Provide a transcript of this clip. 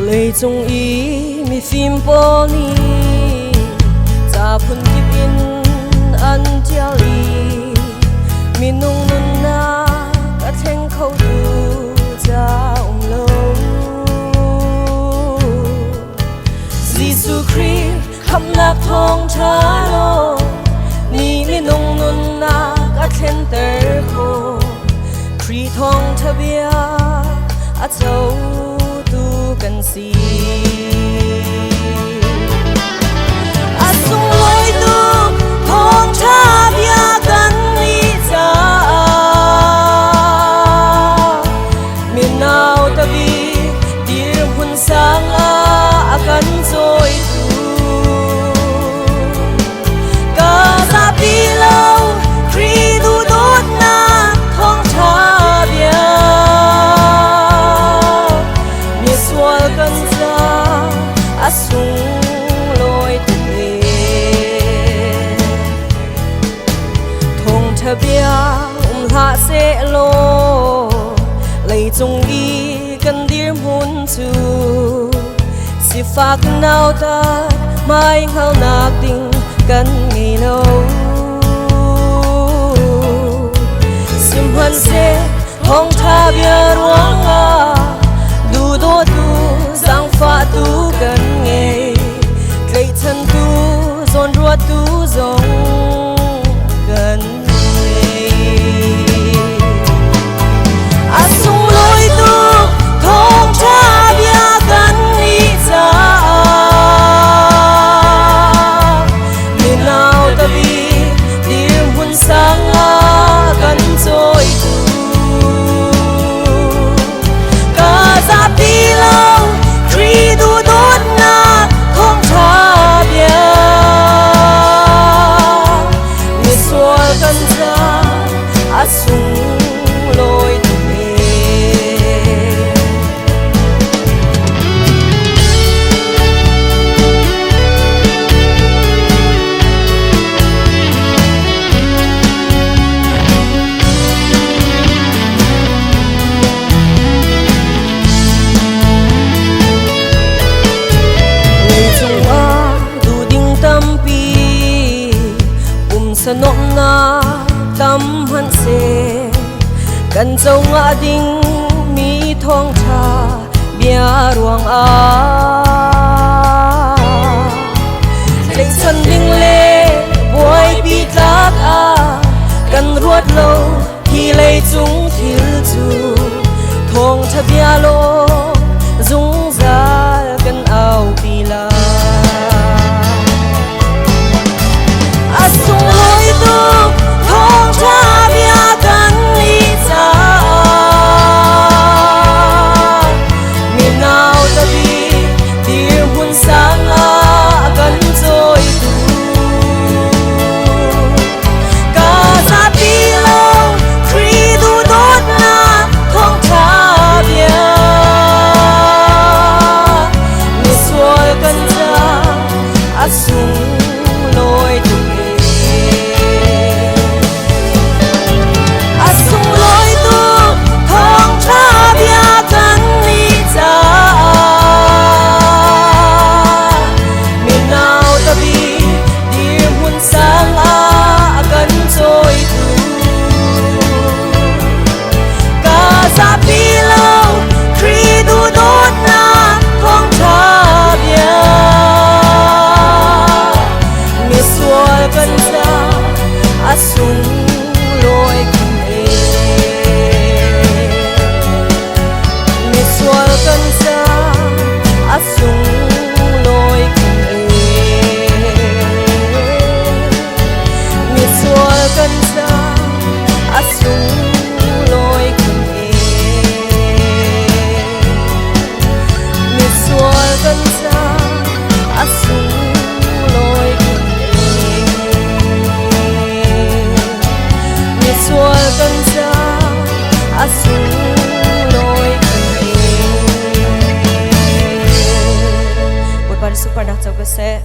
lấy chung ý mi phim bò ni cha phun kip in an chiao li mi nung nun na cả theng khâu tu cha lâu Giêsu Christ khắp nạc thong cha lo ni mi nung nun na cả theng ter khô Christ thong thà bia a châu tu cần si a sung lối tu thong cha bia cần ni cha miền nào ta bi dir hun sang a cần rồi tu ca sa pi lâu Christ tu đốt na thong cha bia cần ra a sung lối tình thong thà bia hạ sẽ lo lấy chung đi cần điểm hôn chu si phạc nào ta mai hao nạc tình cần ngày lâu sim hân sẽ thong thà bia ruang a du do tu giang pha tu cần nghe cây thân tu dồn ruột tu dòng cần nghe a sung lối tu thong cha bia cần đi cha miền nào ta bi điểm hun sang a cần trôi tu ca sa pi lâu Christ tu đốt na thong cha bia mi xua cần ra a sung lối nom na tâm hân se cần châu ngã đinh mi thong cha bia ruang a lấy chân đinh lê boy bi tak a cần ruột lâu thì lấy chúng thiếu chu thong cha bia lo dung ra cần ao pi la a sung lối tu thong cha bia cần đi cha miền nào ta bi điểm hun sang a cần trôi tu ca sa pi lâu Christ tu đốt na thong cha bia mi xua cần ra a sung lối tu sung lối cùng mi xua cần ra a sung lối cùng mi xua cần ra a sung lối cùng mi xua cần ra a sung xua cần ra a sung lối cùng một bài super đặc trâu cái xe